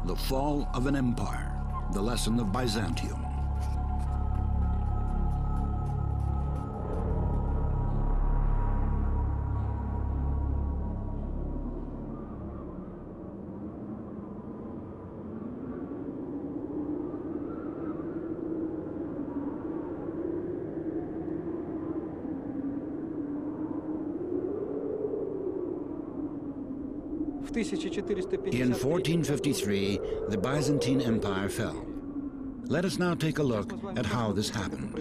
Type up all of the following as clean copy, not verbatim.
The Fall of an Empire, the Lesson of Byzantium. In 1453, the Byzantine Empire fell. Let us now take a look at how this happened.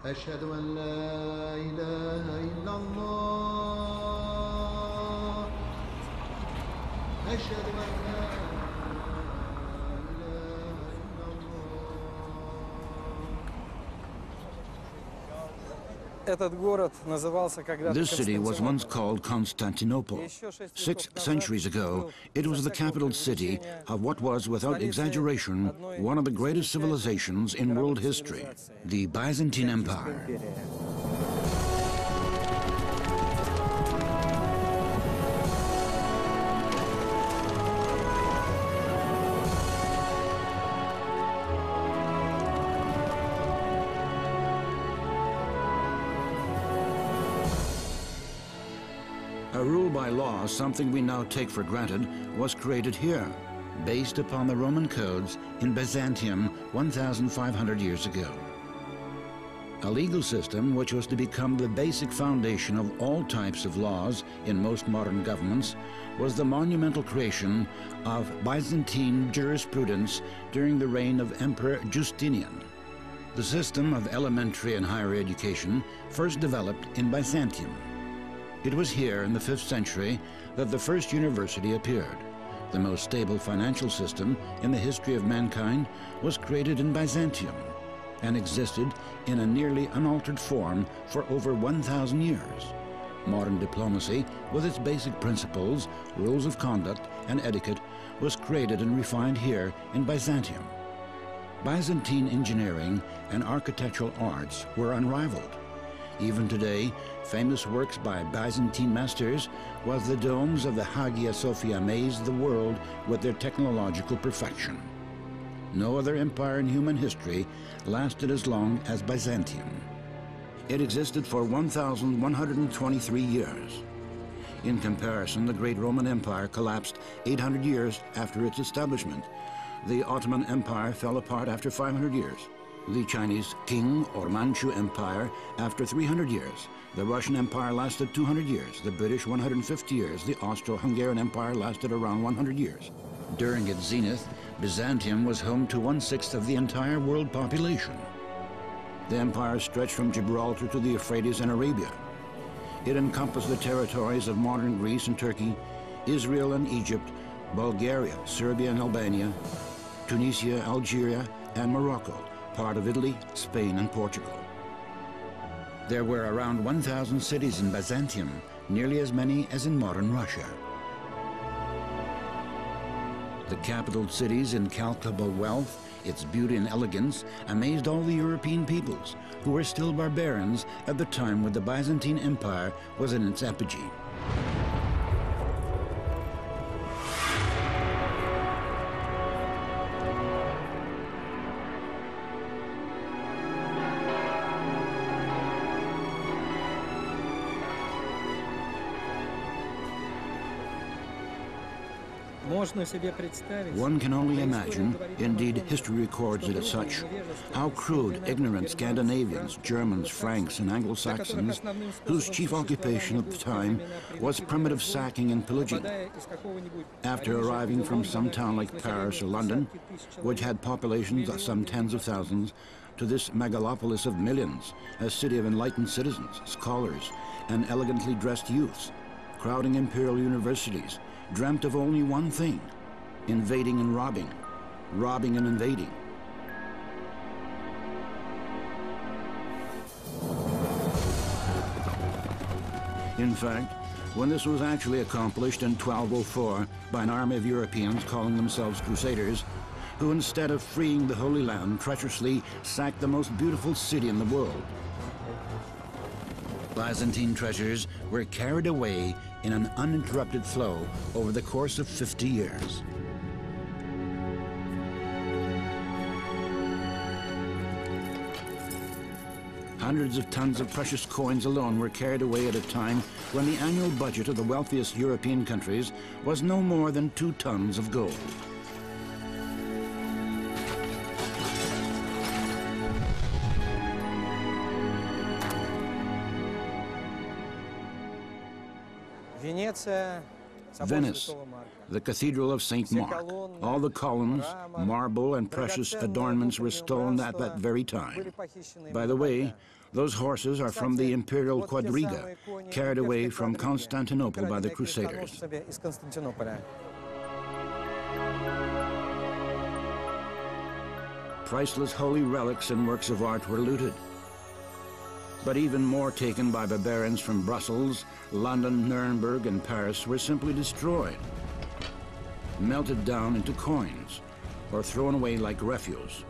أشهد أن لا إله إلا الله أشهد أن لا إله إلا الله. This city was once called Constantinople. 6 centuries ago, it was the capital city of what was, without exaggeration, one of the greatest civilizations in world history, the Byzantine Empire. A rule by law, something we now take for granted, was created here, based upon the Roman codes in Byzantium 1,500 years ago. A legal system which was to become the basic foundation of all types of laws in most modern governments was the monumental creation of Byzantine jurisprudence during the reign of Emperor Justinian. The system of elementary and higher education first developed in Byzantium. It was here in the 5th century that the first university appeared. The most stable financial system in the history of mankind was created in Byzantium and existed in a nearly unaltered form for over 1,000 years. Modern diplomacy, with its basic principles, rules of conduct, and etiquette, was created and refined here in Byzantium. Byzantine engineering and architectural arts were unrivaled. Even today, famous works by Byzantine masters, while the domes of the Hagia Sophia amaze the world with their technological perfection. No other empire in human history lasted as long as Byzantium. It existed for 1,123 years. In comparison, the great Roman Empire collapsed 800 years after its establishment. The Ottoman Empire fell apart after 500 years. The Chinese Qing or Manchu Empire after 300 years. The Russian Empire lasted 200 years, the British 150 years, the Austro-Hungarian Empire lasted around 100 years. During its zenith, Byzantium was home to 1/6 of the entire world population. The empire stretched from Gibraltar to the Euphrates and Arabia. It encompassed the territories of modern Greece and Turkey, Israel and Egypt, Bulgaria, Serbia and Albania, Tunisia, Algeria, and Morocco, part of Italy, Spain, and Portugal. There were around 1,000 cities in Byzantium, nearly as many as in modern Russia. The capital city's incalculable wealth, its beauty and elegance, amazed all the European peoples, who were still barbarians at the time when the Byzantine Empire was in its apogee. One can only imagine, indeed history records it as such, how crude, ignorant Scandinavians, Germans, Franks, and Anglo-Saxons, whose chief occupation at the time was primitive sacking and pillaging. After arriving from some town like Paris or London, which had populations of some tens of thousands, to this megalopolis of millions, a city of enlightened citizens, scholars, and elegantly dressed youths, crowding imperial universities, dreamt of only one thing: invading and robbing, robbing and invading. In fact, when this was actually accomplished in 1204 by an army of Europeans calling themselves Crusaders, who instead of freeing the Holy Land treacherously sacked the most beautiful city in the world. Byzantine treasures were carried away in an uninterrupted flow over the course of 50 years. Hundreds of tons of precious coins alone were carried away at a time when the annual budget of the wealthiest European countries was no more than 2 tons of gold. Venice, the Cathedral of St. Mark. All the columns, marble, and precious adornments were stolen at that very time. By the way, those horses are from the imperial quadriga, carried away from Constantinople by the Crusaders. Priceless holy relics and works of art were looted. But even more taken by barbarians from Brussels, London, Nuremberg, and Paris were simply destroyed, melted down into coins, or thrown away like refuse.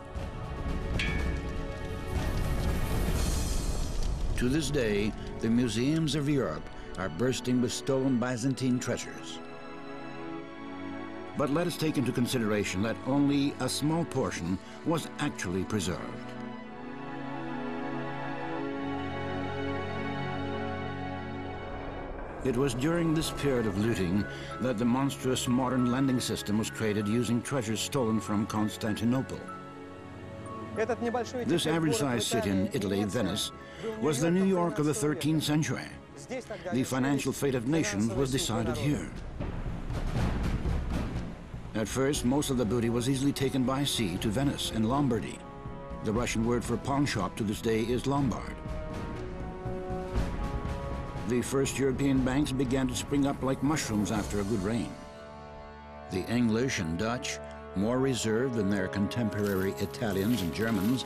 To this day, the museums of Europe are bursting with stolen Byzantine treasures. But let us take into consideration that only a small portion was actually preserved. It was during this period of looting that the monstrous modern lending system was created using treasures stolen from Constantinople. This average-sized city in Italy, Venice, was the New York of the 13th century. The financial fate of nations was decided here. At first, most of the booty was easily taken by sea to Venice and Lombardy. The Russian word for pawn shop to this day is Lombard. The first European banks began to spring up like mushrooms after a good rain. The English and Dutch, more reserved than their contemporary Italians and Germans,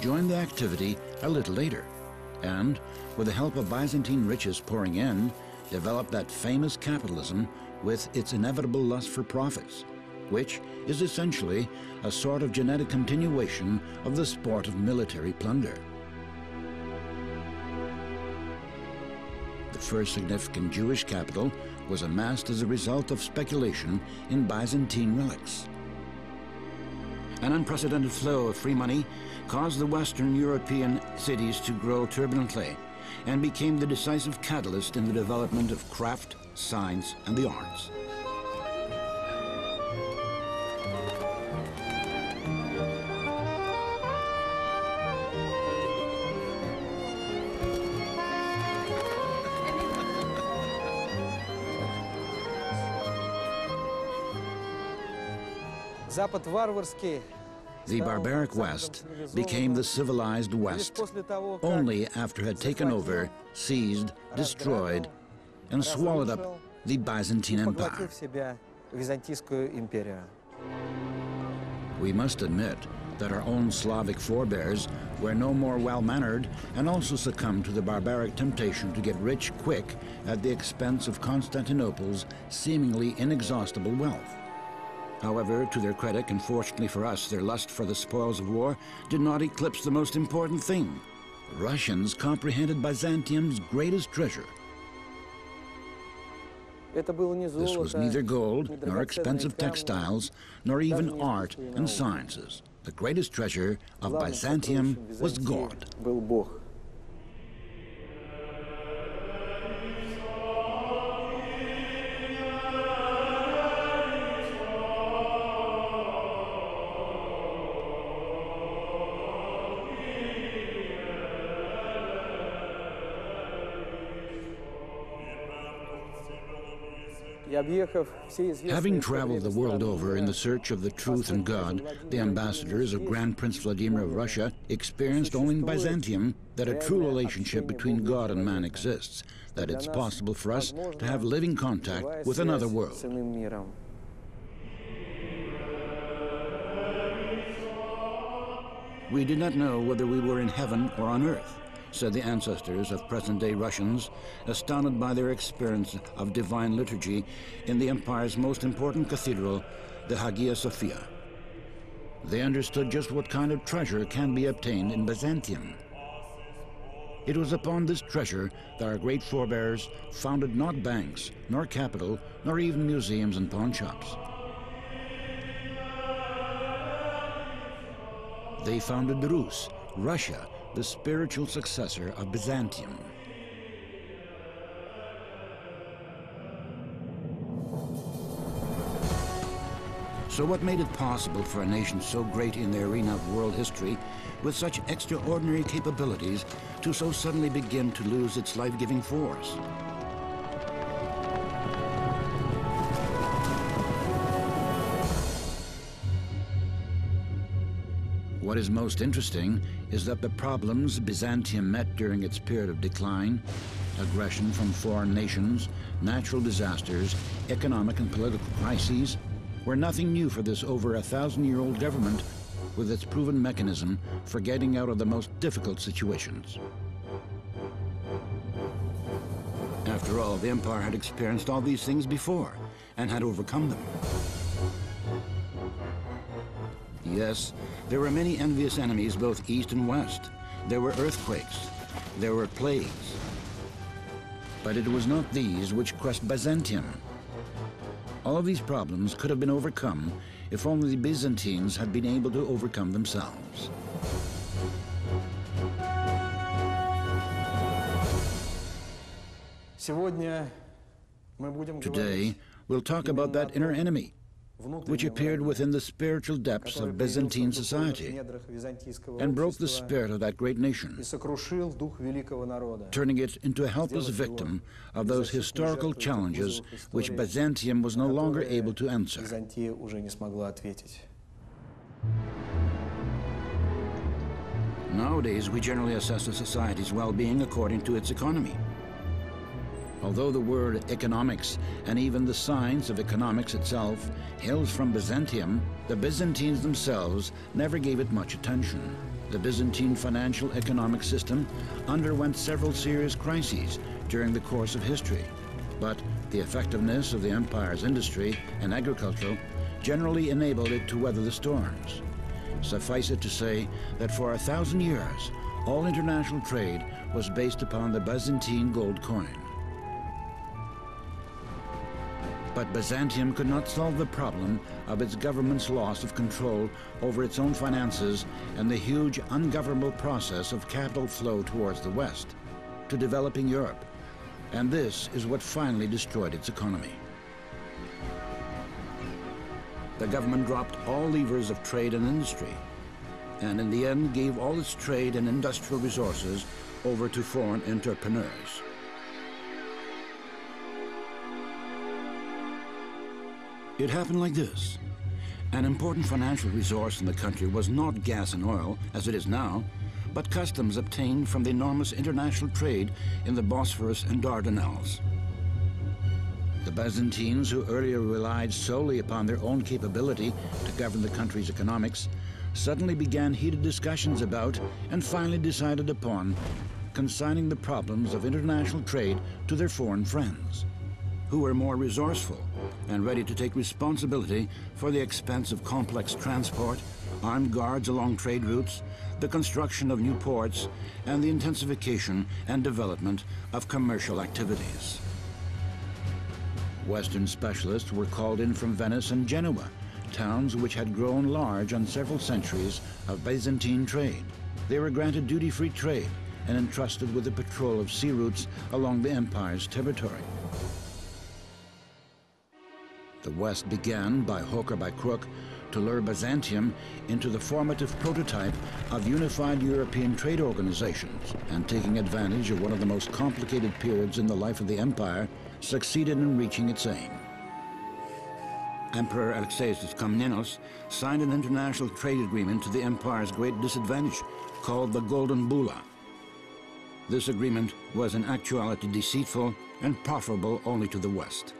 joined the activity a little later, and, with the help of Byzantine riches pouring in, developed that famous capitalism with its inevitable lust for profits, which is essentially a sort of genetic continuation of the sport of military plunder. The first significant Jewish capital was amassed as a result of speculation in Byzantine relics. An unprecedented flow of free money caused the Western European cities to grow turbulently and became the decisive catalyst in the development of craft, science, and the arts. The barbaric West became the civilized West only after it had taken over, seized, destroyed, and swallowed up the Byzantine Empire. We must admit that our own Slavic forebears were no more well-mannered and also succumbed to the barbaric temptation to get rich quick at the expense of Constantinople's seemingly inexhaustible wealth. However, to their credit, and fortunately for us, their lust for the spoils of war did not eclipse the most important thing. Russians comprehended Byzantium's greatest treasure. This was neither gold, nor expensive textiles, nor even art and sciences. The greatest treasure of Byzantium was God. Having traveled the world over in the search of the truth and God, the ambassadors of Grand Prince Vladimir of Russia experienced only in Byzantium that a true relationship between God and man exists, that it's possible for us to have living contact with another world. We did not know whether we were in heaven or on earth, said the ancestors of present-day Russians, astounded by their experience of divine liturgy in the empire's most important cathedral, the Hagia Sophia. They understood just what kind of treasure can be obtained in Byzantium. It was upon this treasure that our great forebears founded not banks, nor capital, nor even museums and pawn shops. They founded Rus, Russia, the spiritual successor of Byzantium. So what made it possible for a nation so great in the arena of world history, with such extraordinary capabilities, to so suddenly begin to lose its life-giving force? What is most interesting is that the problems Byzantium met during its period of decline, aggression from foreign nations, natural disasters, economic and political crises, were nothing new for this over 1,000-year-old government with its proven mechanism for getting out of the most difficult situations. After all, the empire had experienced all these things before and had overcome them. Yes, there were many envious enemies both east and west. There were earthquakes, there were plagues. But it was not these which crushed Byzantium. All of these problems could have been overcome if only the Byzantines had been able to overcome themselves. Today, we'll talk about that inner enemy, which appeared within the spiritual depths of Byzantine society and broke the spirit of that great nation, turning it into a helpless victim of those historical challenges which Byzantium was no longer able to answer. Nowadays, we generally assess a society's well-being according to its economy. Although the word economics and even the science of economics itself hails from Byzantium, the Byzantines themselves never gave it much attention. The Byzantine financial economic system underwent several serious crises during the course of history, but the effectiveness of the empire's industry and agriculture generally enabled it to weather the storms. Suffice it to say that for 1,000 years, all international trade was based upon the Byzantine gold coin. But Byzantium could not solve the problem of its government's loss of control over its own finances and the huge ungovernable process of capital flow towards the West, to developing Europe. And this is what finally destroyed its economy. The government dropped all levers of trade and industry, and in the end gave all its trade and industrial resources over to foreign entrepreneurs. It happened like this. An important financial resource in the country was not gas and oil, as it is now, but customs obtained from the enormous international trade in the Bosphorus and Dardanelles. The Byzantines, who earlier relied solely upon their own capability to govern the country's economics, suddenly began heated discussions about, and finally decided upon, consigning the problems of international trade to their foreign friends, who were more resourceful and ready to take responsibility for the expense of complex transport, armed guards along trade routes, the construction of new ports, and the intensification and development of commercial activities. Western specialists were called in from Venice and Genoa, towns which had grown large on several centuries of Byzantine trade. They were granted duty-free trade and entrusted with the patrol of sea routes along the empire's territory. The West began, by hook or by crook, to lure Byzantium into the formative prototype of unified European trade organizations, and taking advantage of one of the most complicated periods in the life of the empire, succeeded in reaching its aim. Emperor Alexeios Komnenos signed an international trade agreement to the empire's great disadvantage, called the Golden Bulla. This agreement was in actuality deceitful and profitable only to the West.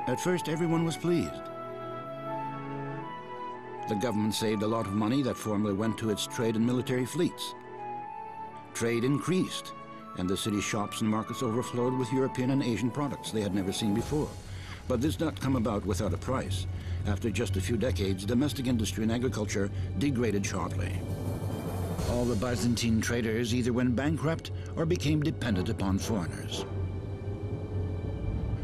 At first, everyone was pleased. The government saved a lot of money that formerly went to its trade and military fleets. Trade increased, and the city shops and markets overflowed with European and Asian products they had never seen before. But this did not come about without a price. After just a few decades, domestic industry and agriculture degraded sharply. All the Byzantine traders either went bankrupt or became dependent upon foreigners.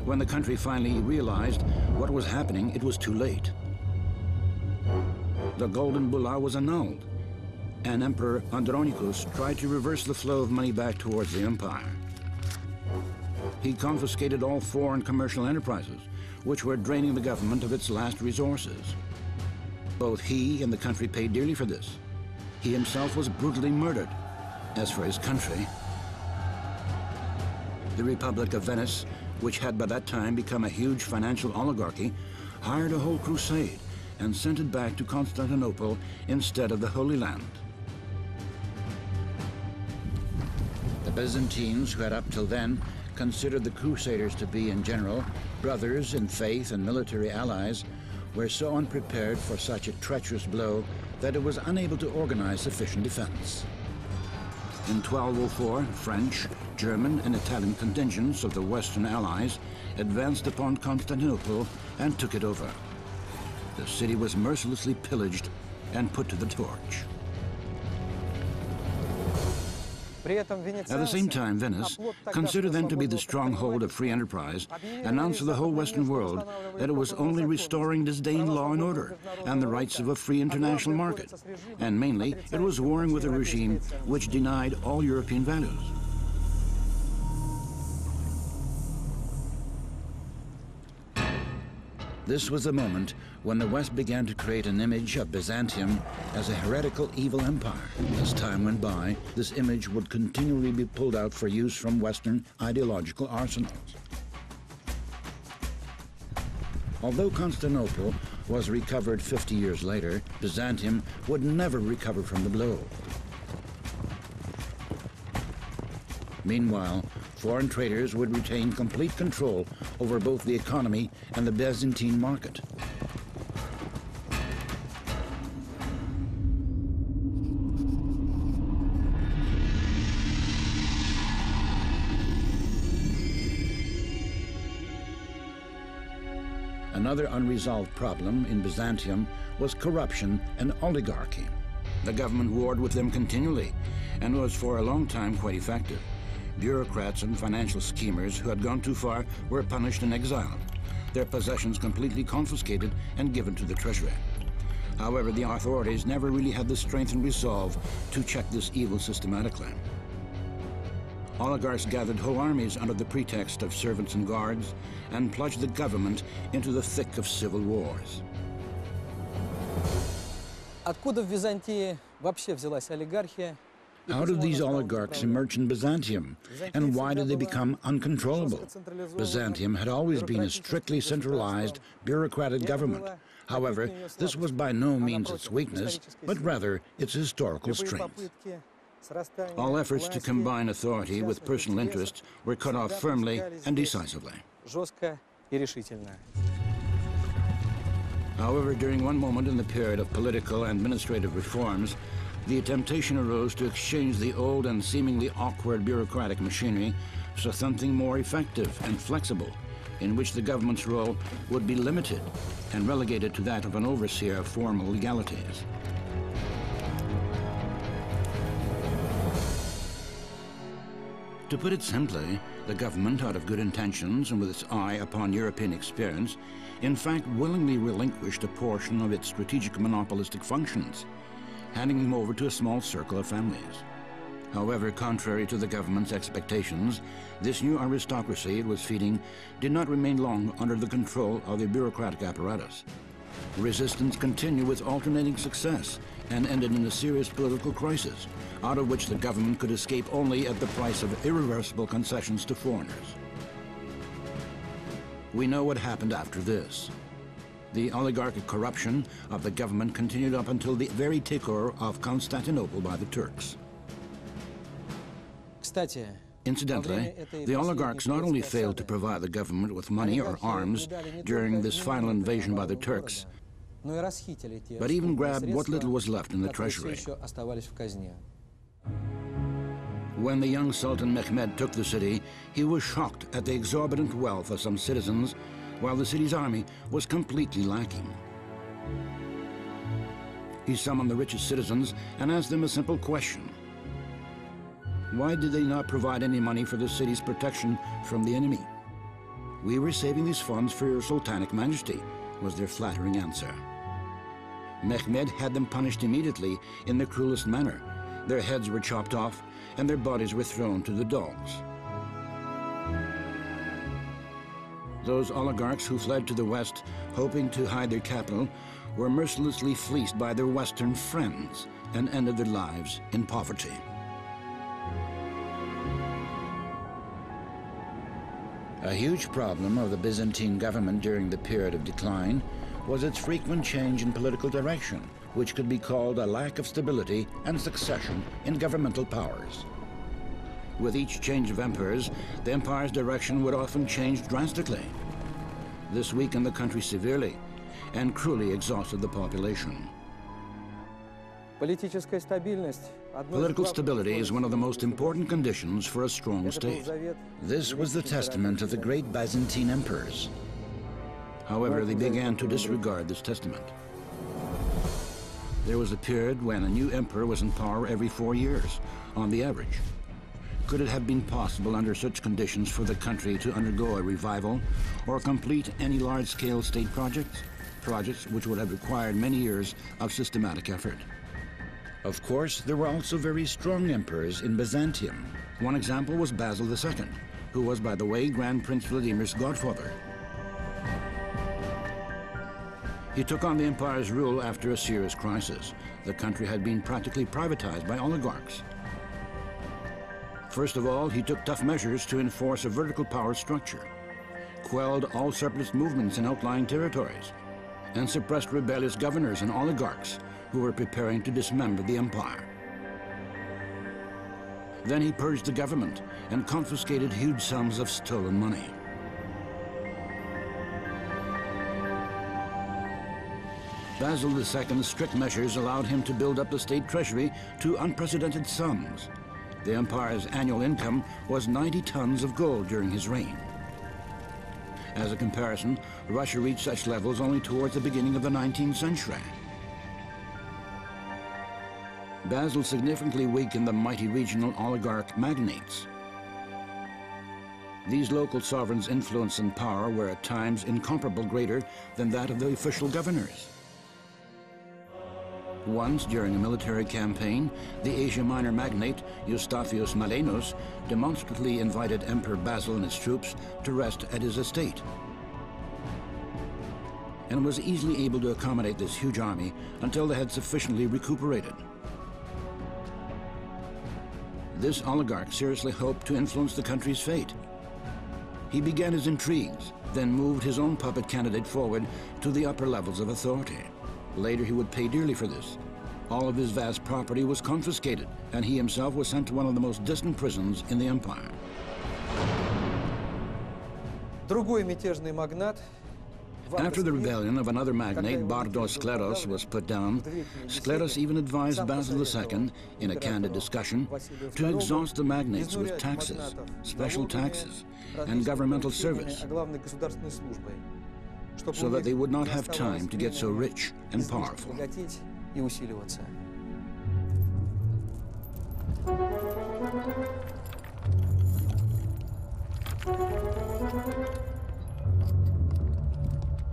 When the country finally realized what was happening, it was too late. The Golden Bulla was annulled, and Emperor Andronicus tried to reverse the flow of money back towards the empire. He confiscated all foreign commercial enterprises, which were draining the government of its last resources. Both he and the country paid dearly for this. He himself was brutally murdered. As for his country, the Republic of Venice, which had by that time become a huge financial oligarchy, hired a whole crusade and sent it back to Constantinople instead of the Holy Land. The Byzantines, who had up till then considered the Crusaders to be, in general, brothers in faith and military allies, were so unprepared for such a treacherous blow that it was unable to organize sufficient defense. In 1204, French, German, and Italian contingents of the Western Allies advanced upon Constantinople and took it over. The city was mercilessly pillaged and put to the torch. At the same time, Venice, considered then to be the stronghold of free enterprise, announced to the whole Western world that it was only restoring disdained law and order and the rights of a free international market. And mainly, it was warring with a regime which denied all European values. This was the moment when the West began to create an image of Byzantium as a heretical evil empire. As time went by, this image would continually be pulled out for use from Western ideological arsenals. Although Constantinople was recovered 50 years later, Byzantium would never recover from the blow. Meanwhile, foreign traders would retain complete control over both the economy and the Byzantine market. Another unresolved problem in Byzantium was corruption and oligarchy. The government warred with them continually and was for a long time quite effective. Bureaucrats and financial schemers who had gone too far were punished and exiled, their possessions completely confiscated and given to the treasury. However, the authorities never really had the strength and resolve to check this evil systematically. Oligarchs gathered whole armies under the pretext of servants and guards and plunged the government into the thick of civil wars. Откуда в Византии вообще взялась олигархия? How did these oligarchs emerge in Byzantium, and why did they become uncontrollable? Byzantium had always been a strictly centralized, bureaucratic government. However, this was by no means its weakness, but rather its historical strength. All efforts to combine authority with personal interests were cut off firmly and decisively. However, during one moment in the period of political and administrative reforms, the temptation arose to exchange the old and seemingly awkward bureaucratic machinery for something more effective and flexible, in which the government's role would be limited and relegated to that of an overseer of formal legalities. To put it simply, the government, out of good intentions and with its eye upon European experience, in fact willingly relinquished a portion of its strategic monopolistic functions, handing them over to a small circle of families. However, contrary to the government's expectations, this new aristocracy it was feeding did not remain long under the control of the bureaucratic apparatus. Resistance continued with alternating success and ended in a serious political crisis, out of which the government could escape only at the price of irreversible concessions to foreigners. We know what happened after this. The oligarchic corruption of the government continued up until the very takeover of Constantinople by the Turks. Incidentally, the oligarchs not only failed to provide the government with money or arms during this final invasion by the Turks, but even grabbed what little was left in the treasury. When the young Sultan Mehmed took the city, he was shocked at the exorbitant wealth of some citizens, while the city's army was completely lacking. He summoned the richest citizens and asked them a simple question. Why did they not provide any money for the city's protection from the enemy? "We were saving these funds for your Sultanic Majesty," was their flattering answer. Mehmed had them punished immediately in the cruelest manner. Their heads were chopped off and their bodies were thrown to the dogs. Those oligarchs who fled to the west, hoping to hide their capital, were mercilessly fleeced by their Western friends and ended their lives in poverty. A huge problem of the Byzantine government during the period of decline was its frequent change in political direction, which could be called a lack of stability and succession in governmental powers. With each change of emperors, the empire's direction would often change drastically. This weakened the country severely and cruelly exhausted the population. Political stability is one of the most important conditions for a strong state. This was the testament of the great Byzantine emperors. However, they began to disregard this testament. There was a period when a new emperor was in power every 4 years, on the average. Could it have been possible under such conditions for the country to undergo a revival or complete any large-scale state projects? Projects which would have required many years of systematic effort. Of course, there were also very strong emperors in Byzantium. One example was Basil II, who was, by the way, Grand Prince Vladimir's godfather. He took on the empire's rule after a serious crisis. The country had been practically privatized by oligarchs. First of all, he took tough measures to enforce a vertical power structure, quelled all surplus movements in outlying territories, and suppressed rebellious governors and oligarchs who were preparing to dismember the empire. Then he purged the government and confiscated huge sums of stolen money. Basil II's strict measures allowed him to build up the state treasury to unprecedented sums. The empire's annual income was 90 tons of gold during his reign. As a comparison, Russia reached such levels only towards the beginning of the 19th century. Basil significantly weakened the mighty regional oligarch magnates. These local sovereigns' influence and power were at times incomparably greater than that of the official governors. Once, during a military campaign, the Asia Minor magnate Eustathius Malenus demonstratively invited Emperor Basil and his troops to rest at his estate, and was easily able to accommodate this huge army until they had sufficiently recuperated. This oligarch seriously hoped to influence the country's fate. He began his intrigues, then moved his own puppet candidate forward to the upper levels of authority. Later, he would pay dearly for this. All of his vast property was confiscated, and he himself was sent to one of the most distant prisons in the empire. After the rebellion of another magnate, Bardos Skleros, was put down, Skleros even advised Basil II, in a candid discussion, to exhaust the magnates with taxes, special taxes, and governmental service, so that they would not have time to get so rich and powerful.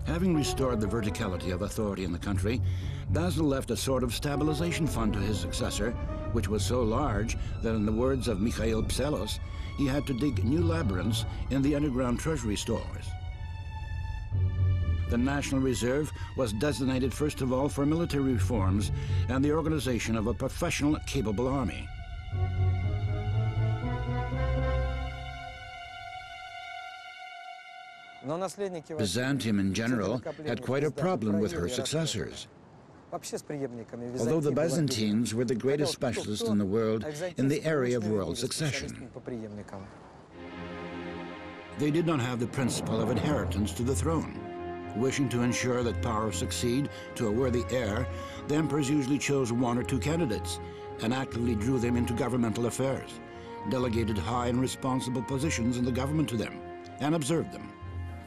Having restored the verticality of authority in the country, Basil left a sort of stabilization fund to his successor, which was so large that, in the words of Mikhail Psellos, he had to dig new labyrinths in the underground treasury stores. The National Reserve was designated first of all for military reforms and the organization of a professional, capable army. Byzantium in general had quite a problem with her successors. Although the Byzantines were the greatest specialists in the world in the area of royal succession, they did not have the principle of inheritance to the throne. Wishing to ensure that power succeed to a worthy heir, the emperors usually chose one or two candidates and actively drew them into governmental affairs, delegated high and responsible positions in the government to them, and observed them.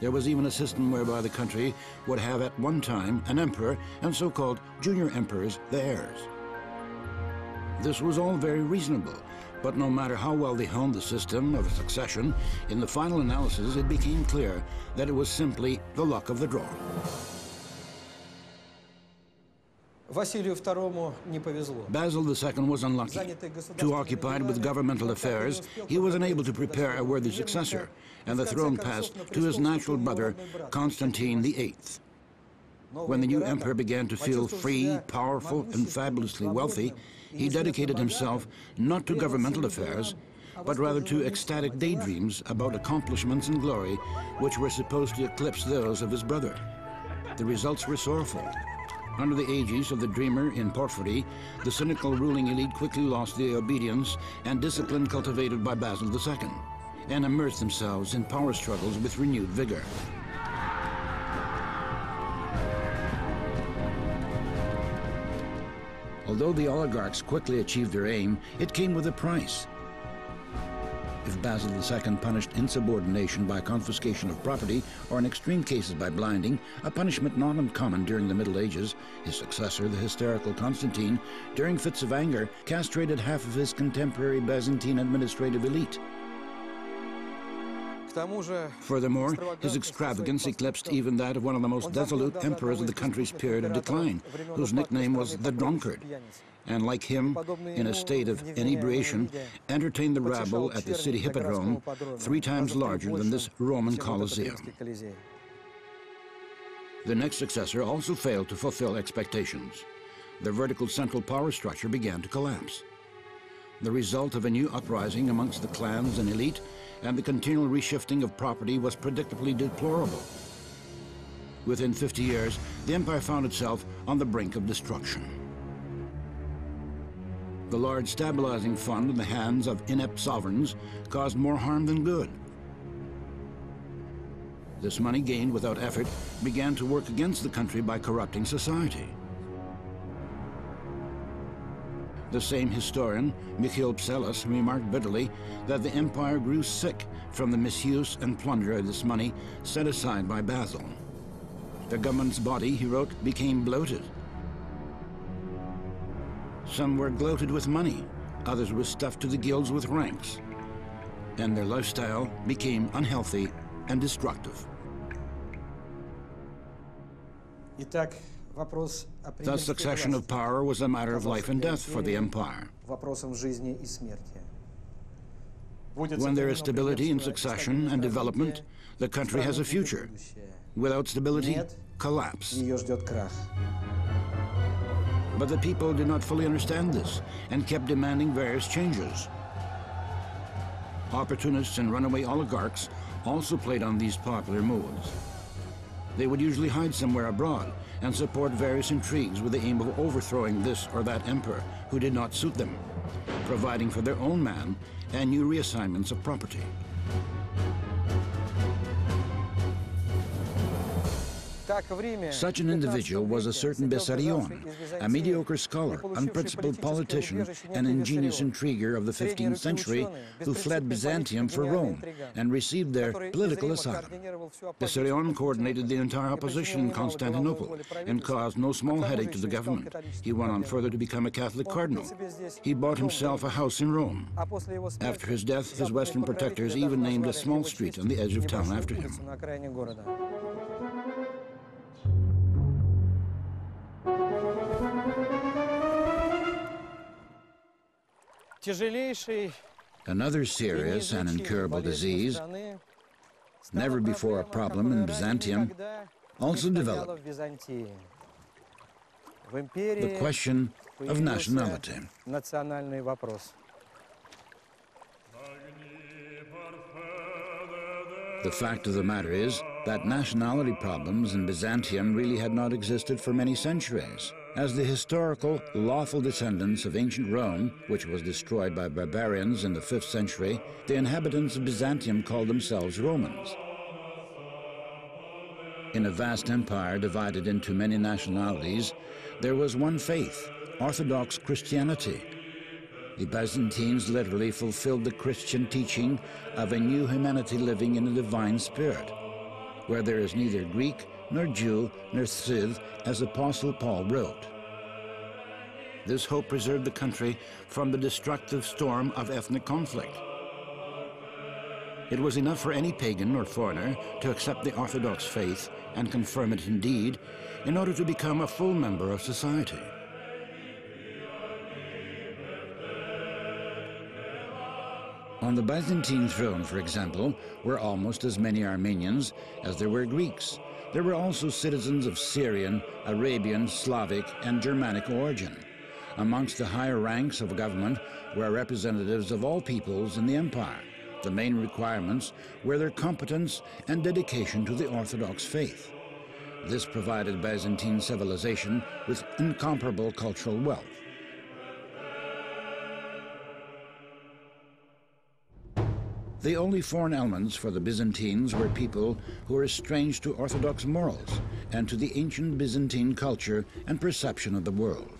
There was even a system whereby the country would have at one time an emperor and so-called junior emperors, the heirs. This was all very reasonable, but no matter how well they honed the system of succession, in the final analysis it became clear that it was simply the luck of the draw. Василию II не повезло. Basil II was unlucky. Too occupied with governmental affairs, he was unable to prepare a worthy successor, and the throne passed to his natural brother, Constantine VIII. When the new emperor began to feel free, powerful, and fabulously wealthy, he dedicated himself not to governmental affairs, but rather to ecstatic daydreams about accomplishments and glory which were supposed to eclipse those of his brother. The results were sorrowful. Under the aegis of the dreamer in Porphyry, the cynical ruling elite quickly lost the obedience and discipline cultivated by Basil II, and immersed themselves in power struggles with renewed vigor. Although the oligarchs quickly achieved their aim, it came with a price. If Basil II punished insubordination by confiscation of property, or in extreme cases by blinding, a punishment not uncommon during the Middle Ages, his successor, the hysterical Constantine, during fits of anger, castrated half of his contemporary Byzantine administrative elite. Furthermore, his extravagance eclipsed even that of one of the most dissolute emperors of the country's period of decline, whose nickname was the Drunkard, and like him, in a state of inebriation, entertained the rabble at the city hippodrome, 3 times larger than this Roman Colosseum. The next successor also failed to fulfill expectations. The vertical central power structure began to collapse. The result of a new uprising amongst the clans and elite and the continual reshifting of property was predictably deplorable. Within 50 years, the empire found itself on the brink of destruction. The large stabilizing fund in the hands of inept sovereigns caused more harm than good. This money gained without effort began to work against the country by corrupting society. The same historian, Michiel Psellos, remarked bitterly that the empire grew sick from the misuse and plunder of this money set aside by Basil. The government's body, he wrote, became bloated. Some were gloated with money, others were stuffed to the gills with ranks, and their lifestyle became unhealthy and destructive. Thus, succession of power was a matter of life and death for the empire. When there is stability in succession and development, the country has a future. Without stability, collapse. But the people did not fully understand this and kept demanding various changes. Opportunists and runaway oligarchs also played on these popular moods. They would usually hide somewhere abroad and support various intrigues with the aim of overthrowing this or that emperor who did not suit them, providing for their own man and new reassignments of property. Such an individual was a certain Bessarion, a mediocre scholar, unprincipled politician, and ingenious intriguer of the 15th century who fled Byzantium for Rome and received there political asylum. Bessarion coordinated the entire opposition in Constantinople and caused no small headache to the government. He went on further to become a Catholic cardinal. He bought himself a house in Rome. After his death, his Western protectors even named a small street on the edge of town after him. Another serious and incurable disease, never before a problem in Byzantium, also developed: the question of nationality. The fact of the matter is that nationality problems in Byzantium really had not existed for many centuries. As the historical, lawful descendants of ancient Rome, which was destroyed by barbarians in the 5th century, the inhabitants of Byzantium called themselves Romans. In a vast empire divided into many nationalities, there was one faith, Orthodox Christianity. The Byzantines literally fulfilled the Christian teaching of a new humanity living in a divine spirit, where there is neither Greek, nor Jew, nor Scyth, as Apostle Paul wrote. This hope preserved the country from the destructive storm of ethnic conflict. It was enough for any pagan or foreigner to accept the Orthodox faith and confirm it indeed in order to become a full member of society. On the Byzantine throne, for example, were almost as many Armenians as there were Greeks. There were also citizens of Syrian, Arabian, Slavic, and Germanic origin. Amongst the higher ranks of government were representatives of all peoples in the empire. The main requirements were their competence and dedication to the Orthodox faith. This provided Byzantine civilization with incomparable cultural wealth. The only foreign elements for the Byzantines were people who were strange to Orthodox morals and to the ancient Byzantine culture and perception of the world.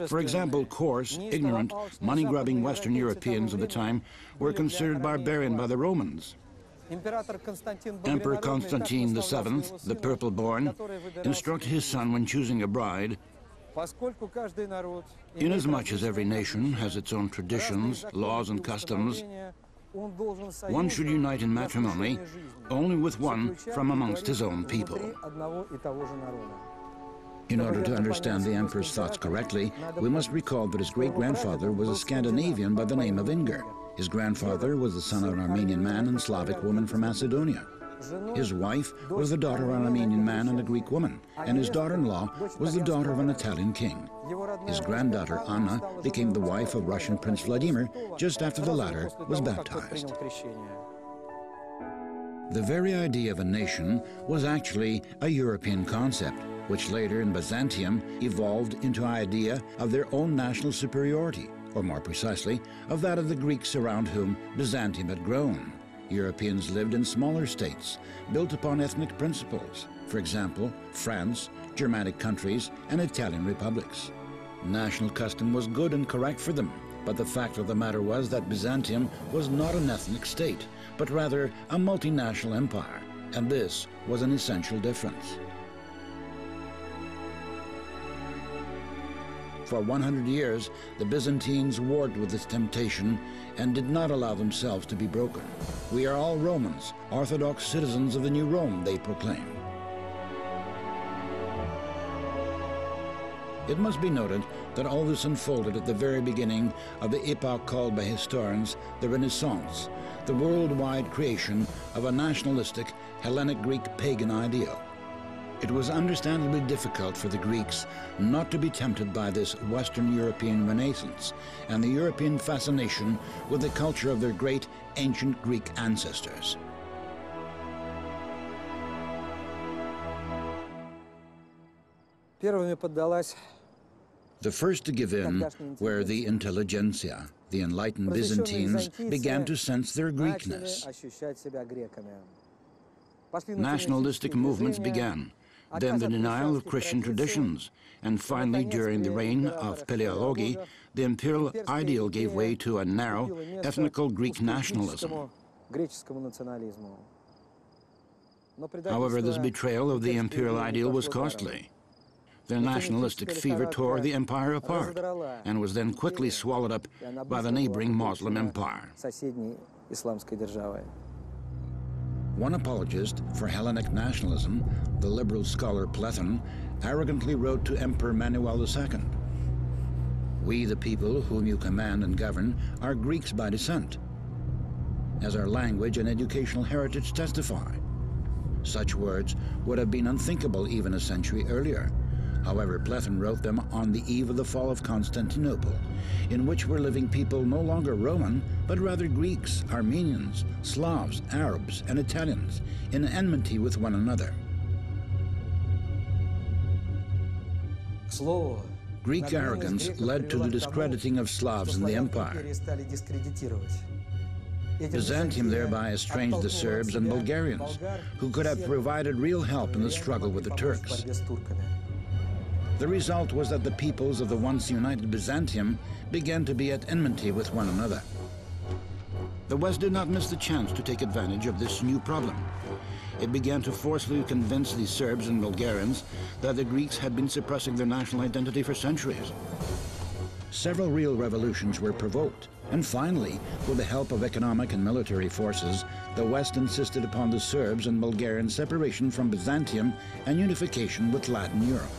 For example, coarse, ignorant, money-grubbing Western Europeans of the time were considered barbarian by the Romans. Emperor Constantine VII, the purple-born, instructed his son when choosing a bride, "Inasmuch as every nation has its own traditions, laws, and customs, one should unite in matrimony only with one from amongst his own people." In order to understand the emperor's thoughts correctly, we must recall that his great-grandfather was a Scandinavian by the name of Inger. His grandfather was the son of an Armenian man and Slavic woman from Macedonia. His wife was the daughter of an Armenian man and a Greek woman, and his daughter-in-law was the daughter of an Italian king. His granddaughter, Anna, became the wife of Russian Prince Vladimir just after the latter was baptized. The very idea of a nation was actually a European concept, which later in Byzantium evolved into an idea of their own national superiority, or more precisely, of that of the Greeks around whom Byzantium had grown. Europeans lived in smaller states, built upon ethnic principles, for example, France, Germanic countries, and Italian republics. National custom was good and correct for them, but the fact of the matter was that Byzantium was not an ethnic state, but rather a multinational empire, and this was an essential difference. For 100 years, the Byzantines warred with this temptation and did not allow themselves to be broken. "We are all Romans, Orthodox citizens of the new Rome," they proclaimed. It must be noted that all this unfolded at the very beginning of the epoch called by historians the Renaissance, the worldwide creation of a nationalistic Hellenic Greek pagan ideal. It was understandably difficult for the Greeks not to be tempted by this Western European Renaissance and the European fascination with the culture of their great ancient Greek ancestors. The first to give in were the intelligentsia. The enlightened Byzantines began to sense their Greekness. Nationalistic movements began, then the denial of Christian traditions, and finally, during the reign of Paleology, the imperial ideal gave way to a narrow, ethnical Greek nationalism. However, this betrayal of the imperial ideal was costly. Their nationalistic fever tore the empire apart and was then quickly swallowed up by the neighboring Muslim empire. One apologist for Hellenic nationalism, the liberal scholar Platon, arrogantly wrote to Emperor Manuel II, "We, the people whom you command and govern, are Greeks by descent, as our language and educational heritage testify." Such words would have been unthinkable even a century earlier. However, Platon wrote them on the eve of the fall of Constantinople, in which were living people no longer Roman, but rather Greeks, Armenians, Slavs, Arabs, and Italians, in enmity with one another. Greek arrogance led to the discrediting of Slavs in the empire. Byzantium thereby estranged the Serbs and Bulgarians, who could have provided real help in the struggle with the Turks. The result was that the peoples of the once united Byzantium began to be at enmity with one another. The West did not miss the chance to take advantage of this new problem. It began to forcefully convince the Serbs and Bulgarians that the Greeks had been suppressing their national identity for centuries. Several real revolutions were provoked, and finally, with the help of economic and military forces, the West insisted upon the Serbs and Bulgarian separation from Byzantium and unification with Latin Europe.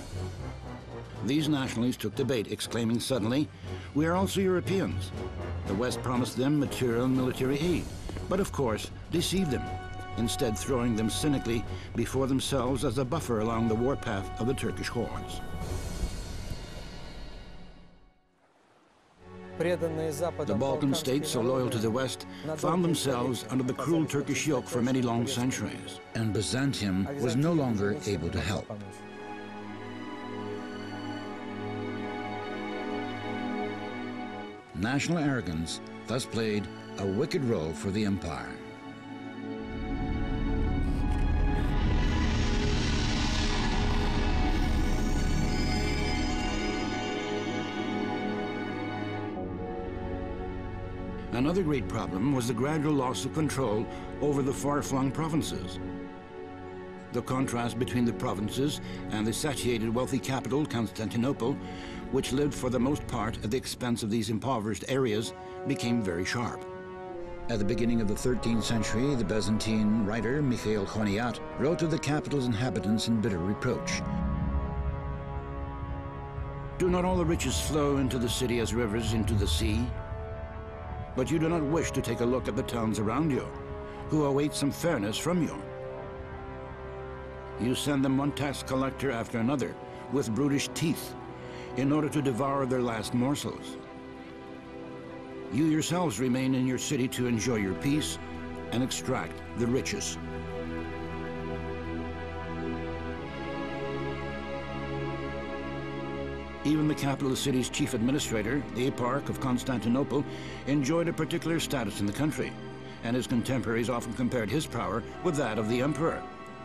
These nationalists took to bait, exclaiming suddenly, "We are also Europeans." The West promised them material and military aid, but of course deceived them, instead throwing them cynically before themselves as a buffer along the warpath of the Turkish hordes. The Balkan states, so loyal to the West, found themselves under the cruel Turkish yoke for many long centuries, and Byzantium was no longer able to help. National arrogance thus played a wicked role for the empire. Another great problem was the gradual loss of control over the far-flung provinces. The contrast between the provinces and the satiated wealthy capital, Constantinople, which lived for the most part at the expense of these impoverished areas, became very sharp. At the beginning of the 13th century, the Byzantine writer Mikhail Khoniat wrote to the capital's inhabitants in bitter reproach. "Do not all the riches flow into the city as rivers into the sea? But you do not wish to take a look at the towns around you, who await some fairness from you. You send them one tax collector after another, with brutish teeth, in order to devour their last morsels. You yourselves remain in your city to enjoy your peace and extract the riches." Even the capital city's chief administrator, the Eparch of Constantinople, enjoyed a particular status in the country, and his contemporaries often compared his power with that of the emperor,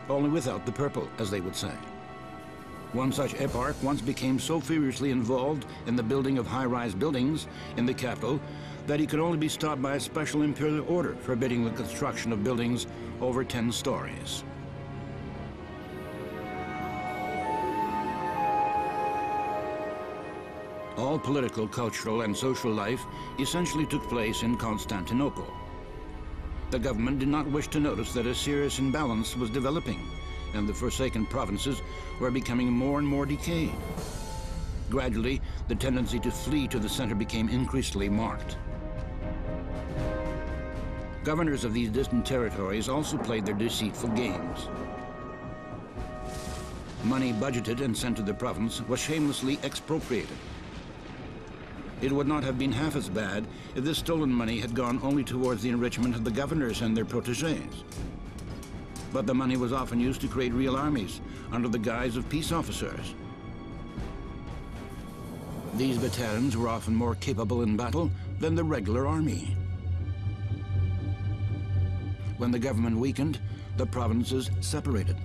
only without the purple, as they would say. One such eparch once became so furiously involved in the building of high-rise buildings in the capital that he could only be stopped by a special imperial order forbidding the construction of buildings over 10 stories. All political, cultural, and social life essentially took place in Constantinople. The government did not wish to notice that a serious imbalance was developing, and the forsaken provinces were becoming more and more decayed. Gradually, the tendency to flee to the center became increasingly marked. Governors of these distant territories also played their deceitful games. Money budgeted and sent to the province was shamelessly expropriated. It would not have been half as bad if this stolen money had gone only towards the enrichment of the governors and their protégés. But the money was often used to create real armies under the guise of peace officers. These battalions were often more capable in battle than the regular army. When the government weakened, the provinces separated.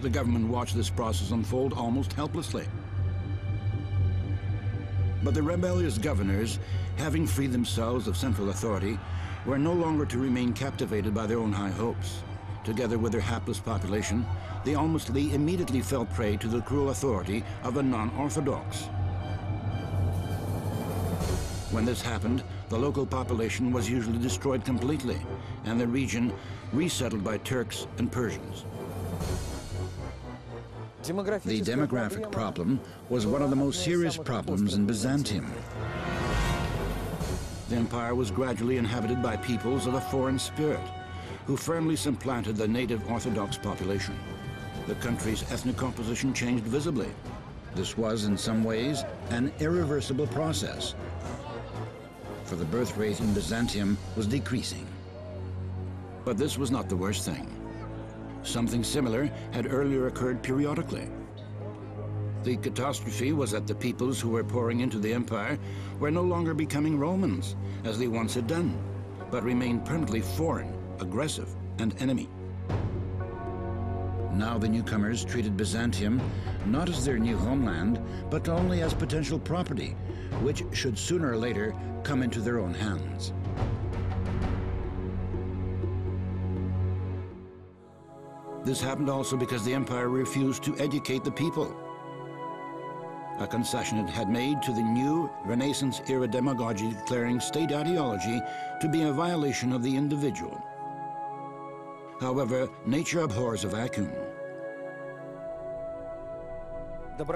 The government watched this process unfold almost helplessly. But the rebellious governors, having freed themselves of central authority, were no longer to remain captivated by their own high hopes. Together with their hapless population, they almost immediately fell prey to the cruel authority of the non-Orthodox. When this happened, the local population was usually destroyed completely, and the region resettled by Turks and Persians. The demographic problem was one of the most serious problems in Byzantium. The empire was gradually inhabited by peoples of a foreign spirit, who firmly supplanted the native Orthodox population. The country's ethnic composition changed visibly. This was, in some ways, an irreversible process, for the birth rate in Byzantium was decreasing. But this was not the worst thing. Something similar had earlier occurred periodically. The catastrophe was that the peoples who were pouring into the empire were no longer becoming Romans, as they once had done, but remained permanently foreign, aggressive, and enemy. Now the newcomers treated Byzantium not as their new homeland, but only as potential property, which should sooner or later come into their own hands. This happened also because the empire refused to educate the people, a concession it had made to the new Renaissance-era demagogy declaring state ideology to be a violation of the individual. However, nature abhors a vacuum.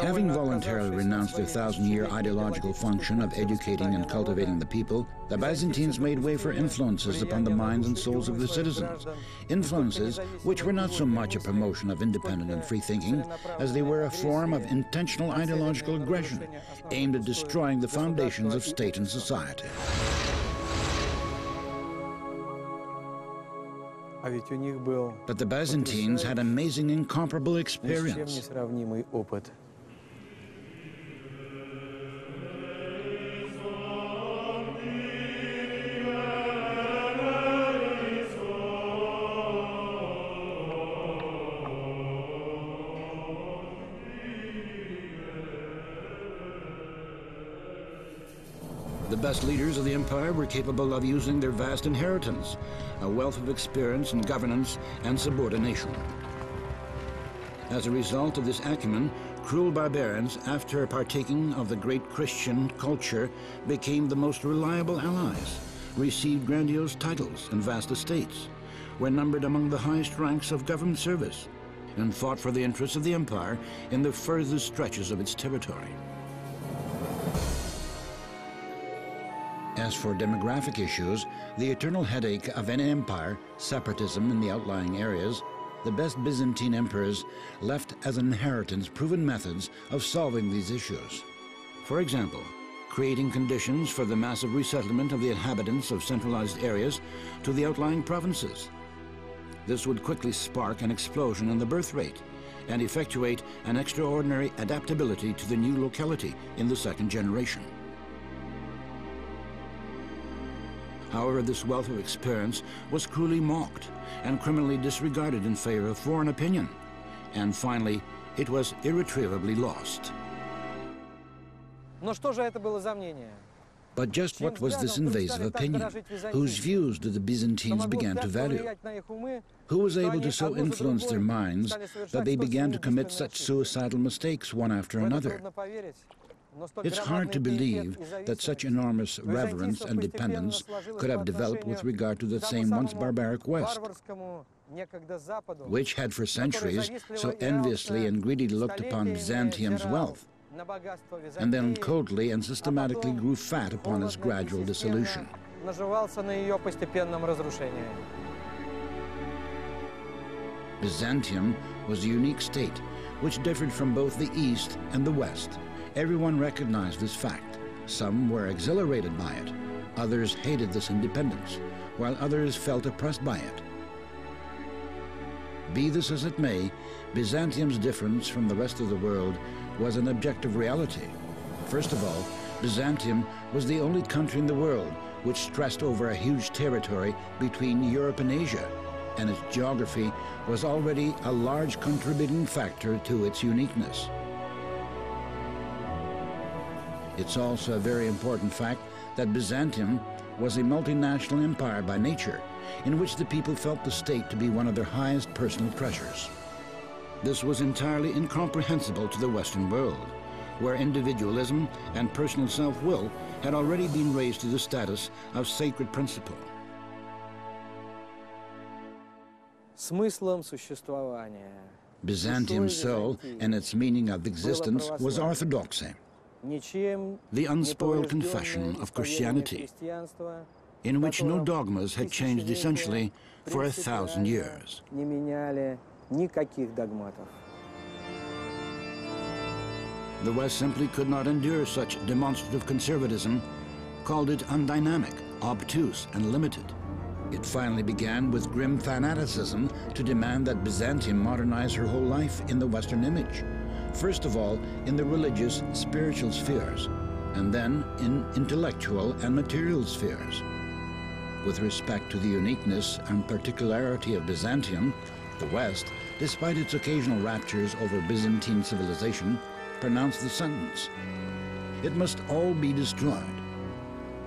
Having voluntarily renounced their 1,000-year ideological function of educating and cultivating the people, the Byzantines made way for influences upon the minds and souls of the citizens. Influences which were not so much a promotion of independent and free thinking as they were a form of intentional ideological aggression aimed at destroying the foundations of state and society. But the Byzantines had amazing, incomparable experience. The best leaders of the empire were capable of using their vast inheritance, a wealth of experience in governance and subordination. As a result of this acumen, cruel barbarians, after partaking of the great Christian culture, became the most reliable allies, received grandiose titles and vast estates, were numbered among the highest ranks of government service, and fought for the interests of the empire in the furthest stretches of its territory. As for demographic issues, the eternal headache of any empire, separatism in the outlying areas, the best Byzantine emperors left as an inheritance proven methods of solving these issues. For example, creating conditions for the massive resettlement of the inhabitants of centralized areas to the outlying provinces. This would quickly spark an explosion in the birth rate and effectuate an extraordinary adaptability to the new locality in the second generation. However, this wealth of experience was cruelly mocked and criminally disregarded in favor of foreign opinion, and finally, it was irretrievably lost. But just what was this invasive opinion? Whose views did the Byzantines begin to value? Who was able to so influence their minds that they began to commit such suicidal mistakes one after another? It's hard to believe that such enormous reverence and dependence could have developed with regard to the same once barbaric West, which had for centuries so enviously and greedily looked upon Byzantium's wealth, and then coldly and systematically grew fat upon its gradual dissolution. Byzantium was a unique state which differed from both the East and the West. Everyone recognized this fact. Some were exhilarated by it. Others hated this independence, while others felt oppressed by it. Be this as it may, Byzantium's difference from the rest of the world was an objective reality. First of all, Byzantium was the only country in the world which stressed over a huge territory between Europe and Asia, and its geography was already a large contributing factor to its uniqueness. It's also a very important fact that Byzantium was a multinational empire by nature, in which the people felt the state to be one of their highest personal treasures. This was entirely incomprehensible to the Western world, where individualism and personal self-will had already been raised to the status of sacred principle. Byzantium's soul and its meaning of existence was orthodoxy, the unspoiled confession of Christianity, in which no dogmas had changed essentially for 1,000 years. The West simply could not endure such demonstrative conservatism, called it undynamic, obtuse, and limited. It finally began with grim fanaticism to demand that Byzantium modernize her whole life in the Western image. First of all, in the religious, spiritual spheres, and then in intellectual and material spheres. With respect to the uniqueness and particularity of Byzantium, the West, despite its occasional raptures over Byzantine civilization, pronounced the sentence: it must all be destroyed,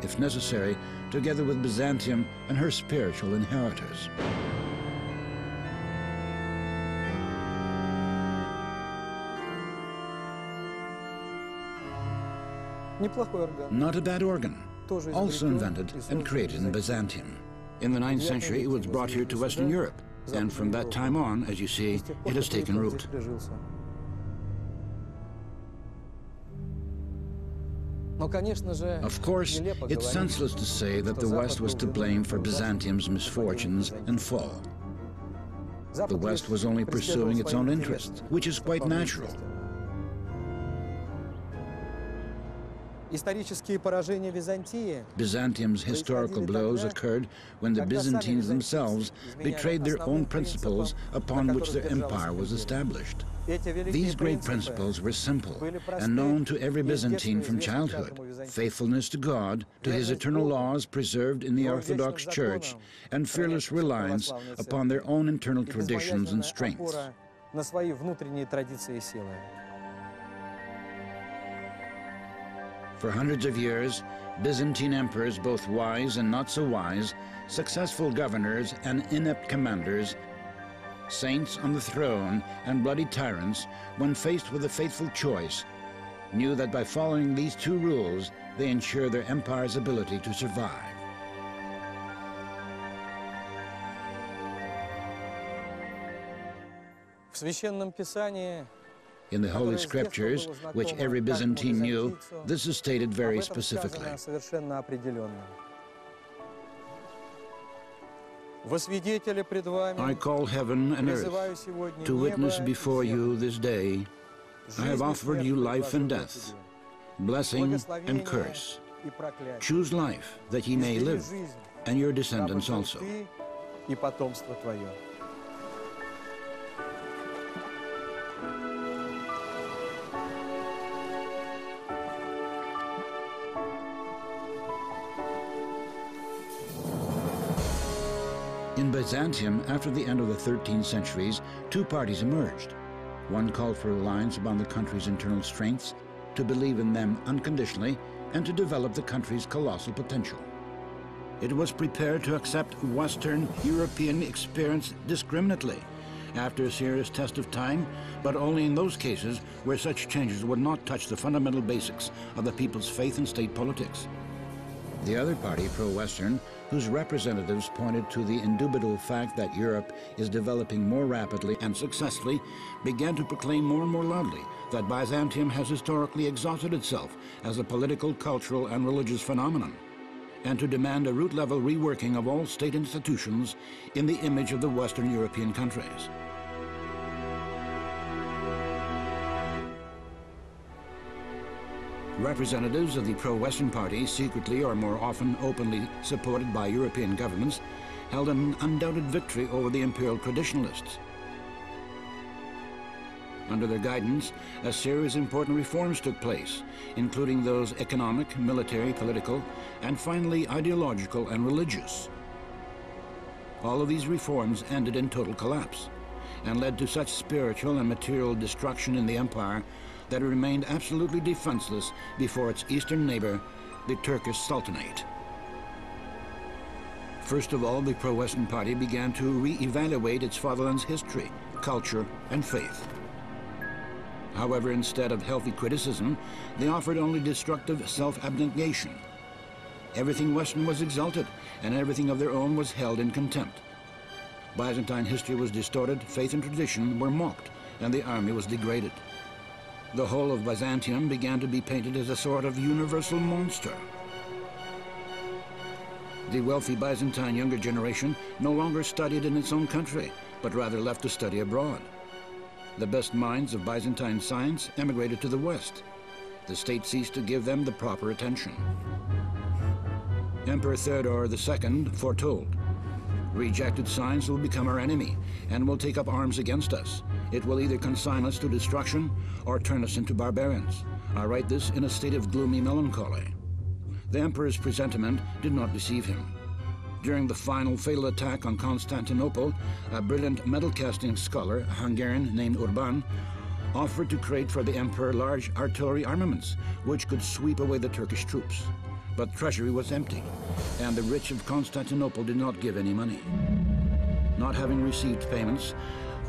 if necessary, together with Byzantium and her spiritual inheritors. Неплохой орган. Not a bad organ, Тоже also изобретен invented и and создан created in в Byzantium. Byzantium. In the 9th century, it was brought here to Western Europe, and from that time on, as you see, it has taken root. Of course, it's senseless to say that the West was to blame for Byzantium's misfortunes and fall. The West was only pursuing its own interests, which is quite natural. Byzantium's historical blows occurred when the Byzantines themselves betrayed their own principles upon which their empire was established. These great principles were simple and known to every Byzantine from childhood: faithfulness to God, to his eternal laws preserved in the Orthodox Church, and fearless reliance upon their own internal traditions and strengths. For hundreds of years, Byzantine emperors, both wise and not so wise, successful governors and inept commanders, saints on the throne and bloody tyrants, when faced with a fateful choice, knew that by following these two rules, they ensure their empire's ability to survive. In the Holy Scriptures, which every Byzantine knew, this is stated very specifically. I call heaven and earth to witness before you this day. I have offered you life and death, blessing and curse. Choose life, that ye may live, and your descendants also. In Byzantium, after the end of the 13th centuries, two parties emerged. One called for reliance upon the country's internal strengths, to believe in them unconditionally, and to develop the country's colossal potential. It was prepared to accept Western European experience discriminately, after a serious test of time, but only in those cases where such changes would not touch the fundamental basics of the people's faith and state politics. The other party, pro-Western, whose representatives pointed to the indubitable fact that Europe is developing more rapidly and successfully, began to proclaim more and more loudly that Byzantium has historically exhausted itself as a political, cultural, and religious phenomenon, and to demand a root-level reworking of all state institutions in the image of the Western European countries. Representatives of the pro-Western party, secretly or more often openly supported by European governments, held an undoubted victory over the imperial traditionalists. Under their guidance, a series of important reforms took place, including those economic, military, political, and finally ideological and religious. All of these reforms ended in total collapse and led to such spiritual and material destruction in the empire that it remained absolutely defenseless before its eastern neighbor, the Turkish Sultanate. First of all, the pro-Western party began to re-evaluate its fatherland's history, culture, and faith. However, instead of healthy criticism, they offered only destructive self-abnegation. Everything Western was exalted, and everything of their own was held in contempt. Byzantine history was distorted, faith and tradition were mocked, and the army was degraded. The whole of Byzantium began to be painted as a sort of universal monster. The wealthy Byzantine younger generation no longer studied in its own country, but rather left to study abroad. The best minds of Byzantine science emigrated to the West. The state ceased to give them the proper attention. Emperor Theodore II foretold, "Rejected science will become our enemy and will take up arms against us. It will either consign us to destruction or turn us into barbarians." I write this in a state of gloomy melancholy. The emperor's presentiment did not deceive him. During the final fatal attack on Constantinople, a brilliant metal-casting scholar, a Hungarian named Urban, offered to create for the emperor large artillery armaments, which could sweep away the Turkish troops. But treasury was empty, and the rich of Constantinople did not give any money. Not having received payments,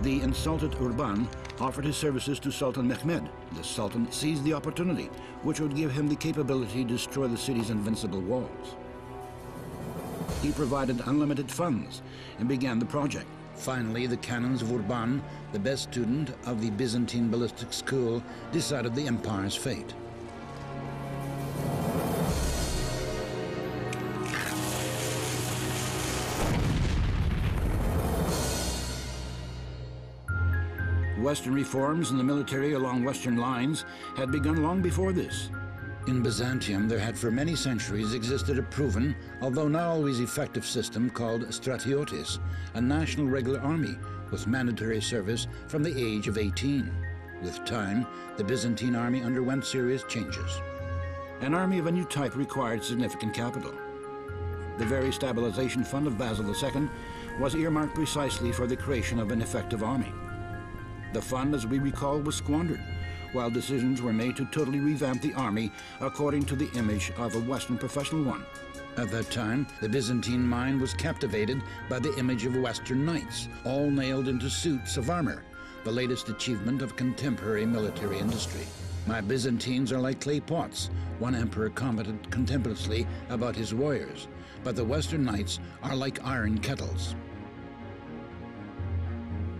the insulted Urban offered his services to Sultan Mehmed. The Sultan seized the opportunity, which would give him the capability to destroy the city's invincible walls. He provided unlimited funds and began the project. Finally, the canons of Urban, the best student of the Byzantine ballistic school, decided the empire's fate. Western reforms in the military along Western lines had begun long before this. In Byzantium, there had for many centuries existed a proven, although not always effective system called stratiotes, a national regular army with mandatory service from the age of 18. With time, the Byzantine army underwent serious changes. An army of a new type required significant capital. The very stabilization fund of Basil II was earmarked precisely for the creation of an effective army. The fund, as we recall, was squandered, while decisions were made to totally revamp the army according to the image of a Western professional one. At that time, the Byzantine mind was captivated by the image of Western knights, all nailed into suits of armor, the latest achievement of contemporary military industry. My Byzantines are like clay pots, one emperor commented contemptuously about his warriors, but the Western knights are like iron kettles.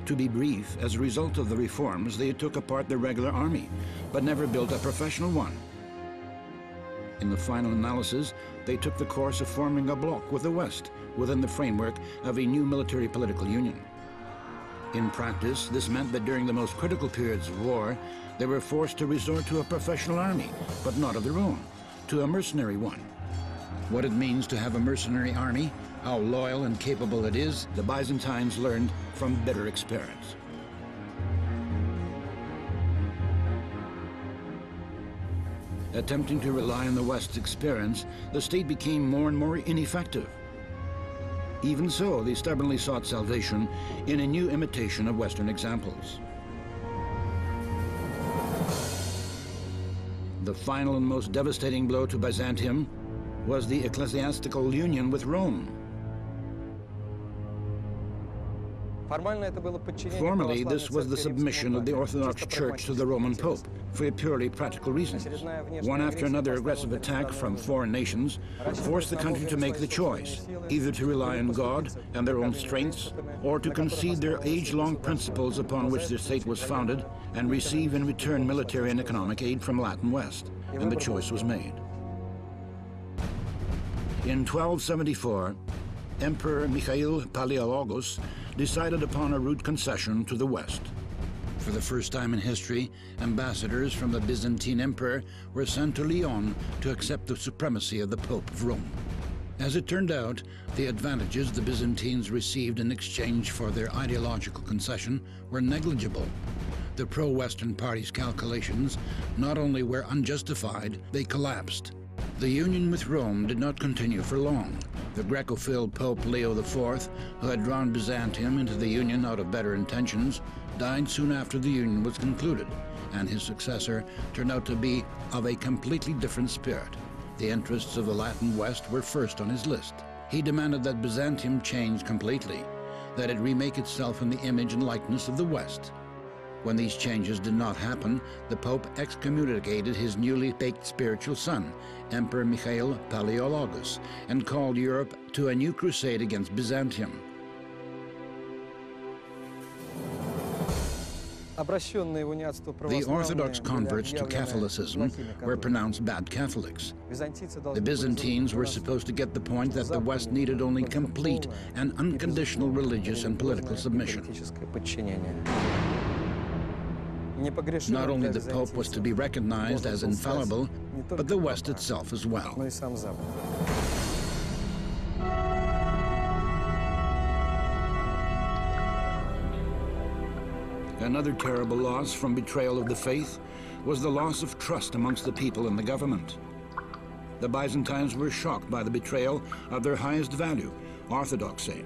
To be brief, as a result of the reforms, they took apart the regular army, but never built a professional one. In the final analysis, they took the course of forming a bloc with the West within the framework of a new military political union. In practice, this meant that during the most critical periods of war, they were forced to resort to a professional army, but not of their own, to a mercenary one. What it means to have a mercenary army, how loyal and capable it is, the Byzantines learned from bitter experience. Attempting to rely on the West's experience, the state became more and more ineffective. Even so, they stubbornly sought salvation in a new imitation of Western examples. The final and most devastating blow to Byzantium was the ecclesiastical union with Rome. Formally, this was the submission of the Orthodox Church to the Roman Pope for purely practical reasons. One after another aggressive attack from foreign nations forced the country to make the choice, either to rely on God and their own strengths, or to concede their age-long principles upon which their state was founded and receive in return military and economic aid from Latin West. And the choice was made. In 1274, Emperor Mikhail Palaiologos decided upon a rude concession to the West. For the first time in history, ambassadors from the Byzantine Emperor were sent to Lyon to accept the supremacy of the Pope of Rome. As it turned out, the advantages the Byzantines received in exchange for their ideological concession were negligible. The pro-Western party's calculations not only were unjustified, they collapsed. The union with Rome did not continue for long. The Greco-phile Pope Leo IV, who had drawn Byzantium into the union out of better intentions, died soon after the union was concluded, and his successor turned out to be of a completely different spirit. The interests of the Latin West were first on his list. He demanded that Byzantium change completely, that it remake itself in the image and likeness of the West. When these changes did not happen, the Pope excommunicated his newly baked spiritual son, Emperor Mikhail Palaiologos, and called Europe to a new crusade against Byzantium. The Orthodox converts to Catholicism were pronounced bad Catholics. The Byzantines were supposed to get the point that the West needed only complete and unconditional religious and political submission. Not only the Pope was to be recognized as infallible, but the West itself as well. Another terrible loss from betrayal of the faith was the loss of trust amongst the people and the government. The Byzantines were shocked by the betrayal of their highest value, orthodoxy.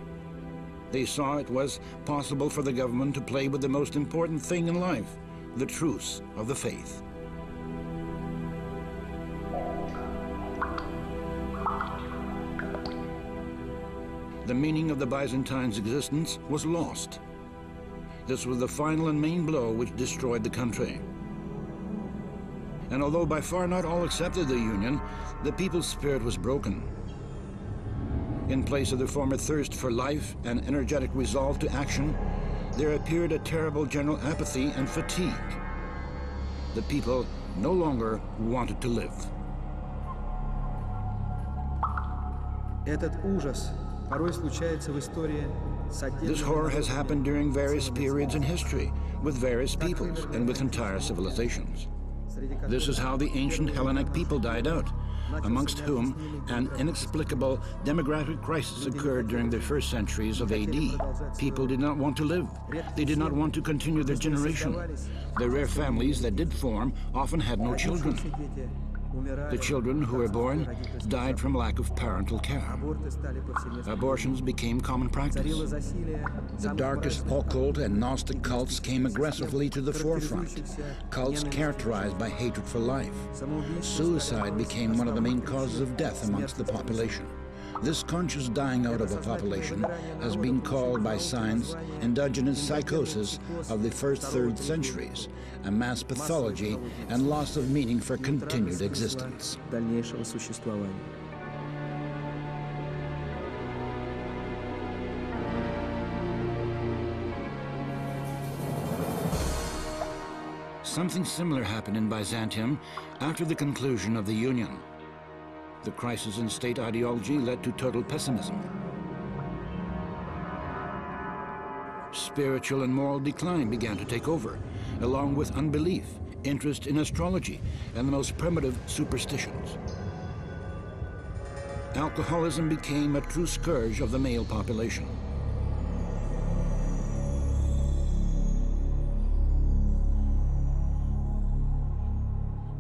They saw it was possible for the government to play with the most important thing in life, the truths of the faith. The meaning of the Byzantines' existence was lost. This was the final and main blow which destroyed the country. And although by far not all accepted the union, the people's spirit was broken. In place of the former thirst for life and energetic resolve to action, there appeared a terrible general apathy and fatigue. The people no longer wanted to live. Этот ужас порой случается в истории с отдельными. This horror has happened during various periods in history, with various peoples and with entire civilizations. This is how the ancient Hellenic people died out, amongst whom an inexplicable demographic crisis occurred during the first centuries of AD. People did not want to live. They did not want to continue their generation. The rare families that did form often had no children. The children who were born died from lack of parental care. Abortions became common practice. The darkest occult and Gnostic cults came aggressively to the forefront, cults characterized by hatred for life. Suicide became one of the main causes of death amongst the population. This conscious dying out of a population has been called by science endogenous psychosis of the first third centuries, a mass pathology and loss of meaning for continued existence. Something similar happened in Byzantium after the conclusion of the Union. The crisis in state ideology led to total pessimism. Spiritual and moral decline began to take over, along with unbelief, interest in astrology, and the most primitive superstitions. Alcoholism became a true scourge of the male population.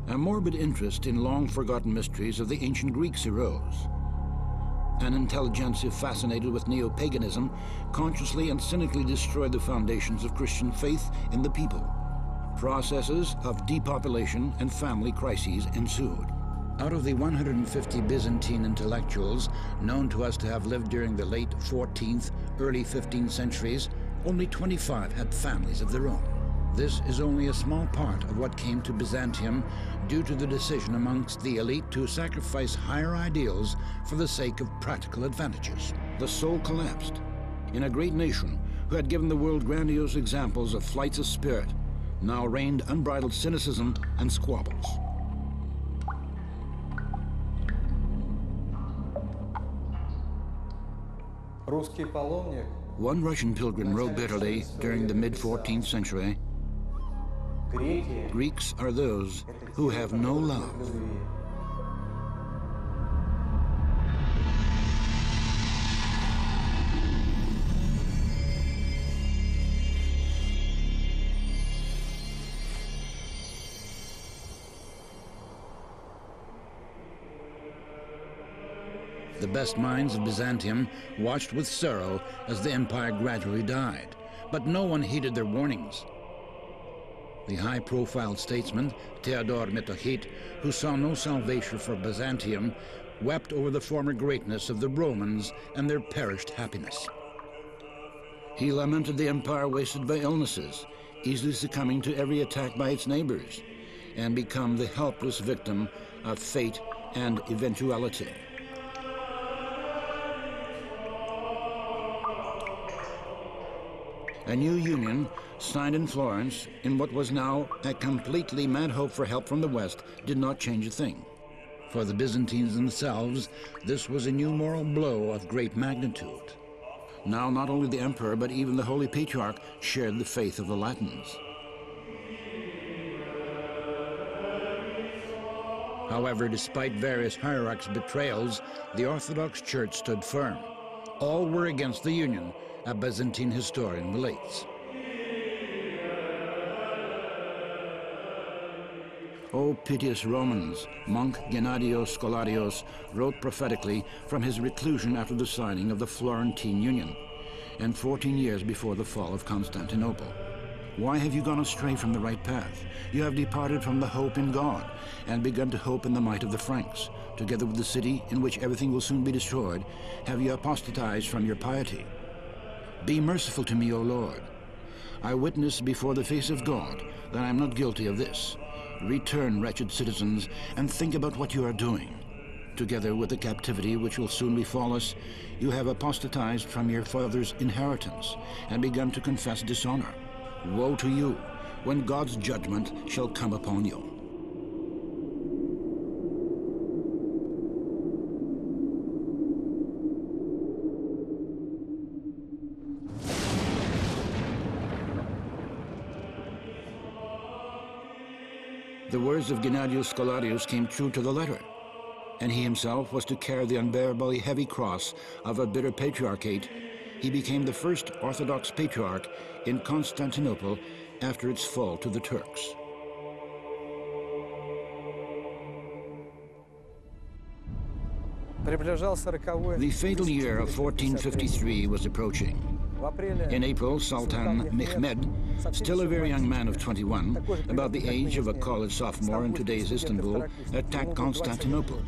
A morbid interest in long-forgotten mysteries of the ancient Greeks arose. An intelligentsia fascinated with neo-paganism consciously and cynically destroyed the foundations of Christian faith in the people. Processes of depopulation and family crises ensued. Out of the 150 Byzantine intellectuals known to us to have lived during the late 14th, early 15th centuries, only 25 had families of their own. This is only a small part of what came to Byzantium due to the decision amongst the elite to sacrifice higher ideals for the sake of practical advantages. The soul collapsed. In a great nation who had given the world grandiose examples of flights of spirit, now reigned unbridled cynicism and squabbles. One Russian pilgrim wrote bitterly during the mid-14th century, "Greeks are those who have no love." The best minds of Byzantium watched with sorrow as the empire gradually died, but no one heeded their warnings. The high-profile statesman, Theodore Metochite, who saw no salvation for Byzantium, wept over the former greatness of the Romans and their perished happiness. He lamented the empire wasted by illnesses, easily succumbing to every attack by its neighbors, and become the helpless victim of fate and eventuality. A new union, signed in Florence, in what was now a completely mad hope for help from the West, did not change a thing. For the Byzantines themselves, this was a new moral blow of great magnitude. Now not only the emperor, but even the Holy Patriarch shared the faith of the Latins. However, despite various hierarchs' betrayals, the Orthodox Church stood firm. All were against the union, a Byzantine historian relates. O piteous Romans, monk Gennadios Scholarios wrote prophetically from his reclusion after the signing of the Florentine Union, and 14 years before the fall of Constantinople. Why have you gone astray from the right path? You have departed from the hope in God, and begun to hope in the might of the Franks. Together with the city, in which everything will soon be destroyed, have you apostatized from your piety. Be merciful to me, O Lord. I witness before the face of God that I am not guilty of this. Return, wretched citizens, and think about what you are doing. Together with the captivity which will soon befall us, you have apostatized from your father's inheritance and begun to confess dishonor. Woe to you, when God's judgment shall come upon you. The words of Gennadios Scholarios came true to the letter, and he himself was to carry the unbearably heavy cross of a bitter patriarchate. He became the first Orthodox patriarch in Constantinople after its fall to the Turks. The fatal year of 1453 was approaching. In April, Sultan Mehmed, still a very young man of 21, about the age of a college sophomore in today's Istanbul, attacked Constantinople.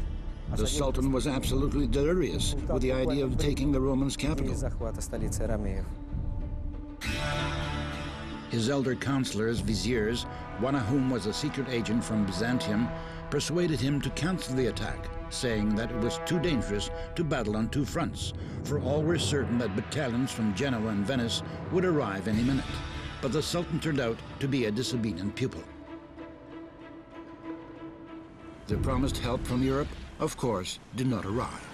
The Sultan was absolutely delirious with the idea of taking the Romans' capital. His elder counselors, viziers, one of whom was a secret agent from Byzantium, persuaded him to cancel the attack, saying that it was too dangerous to battle on two fronts, for all were certain that battalions from Genoa and Venice would arrive any minute. But the Sultan turned out to be a disobedient pupil. The promised help from Europe, of course, did not arrive.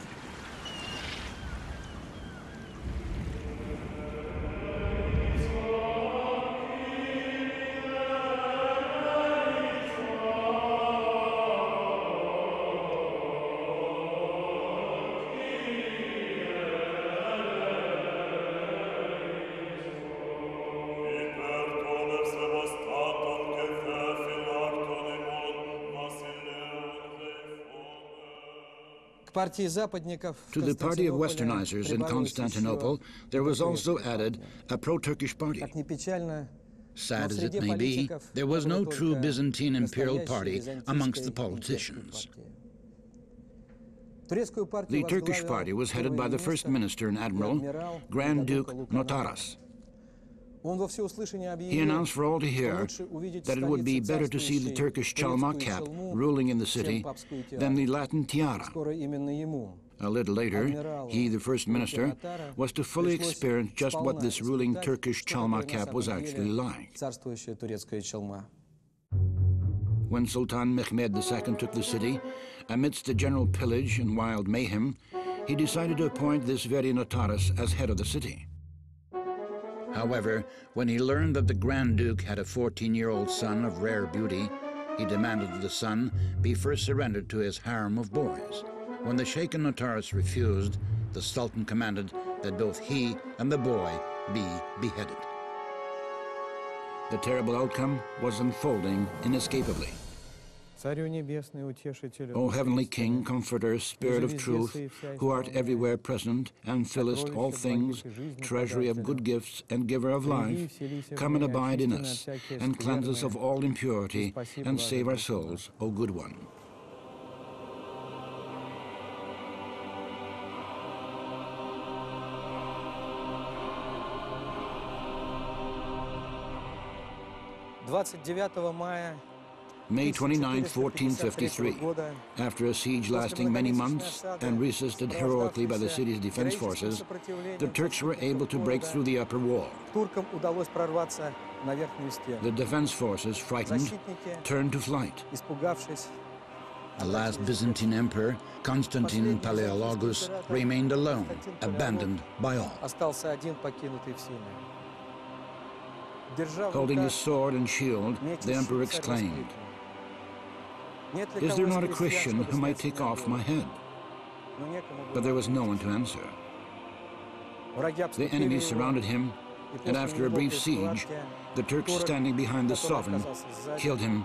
To the party of Westernizers in Constantinople, there was also added a pro-Turkish party. Sad as it may be, there was no true Byzantine imperial party amongst the politicians. The Turkish party was headed by the first minister and admiral, Grand Duke Notaras. He announced for all to hear that it would be better to see the Turkish Chalma cap ruling in the city than the Latin tiara. A little later, he, the first minister, was to fully experience just what this ruling Turkish Chalma cap was actually like. When Sultan Mehmed II took the city, amidst the general pillage and wild mayhem, he decided to appoint this very Notaras as head of the city. However, when he learned that the Grand Duke had a 14-year-old son of rare beauty, he demanded that the son be first surrendered to his harem of boys. When the shaken Notaras refused, the Sultan commanded that both he and the boy be beheaded. The terrible outcome was unfolding inescapably. O heavenly King, Comforter, Spirit of truth, who art everywhere present and fillest all things, treasury of good gifts and giver of life, come and abide in us, and cleanse us of all impurity, and save our souls, O good one. May 29, 1453, after a siege lasting many months and resisted heroically by the city's defense forces, the Turks were able to break through the upper wall. The defense forces, frightened, turned to flight. The last Byzantine emperor, Constantine Palaeologus, remained alone, abandoned by all. Holding his sword and shield, the emperor exclaimed, "Is there not a Christian who might take off my head?" But there was no one to answer. The enemy surrounded him, and after a brief siege, the Turks standing behind the sovereign killed him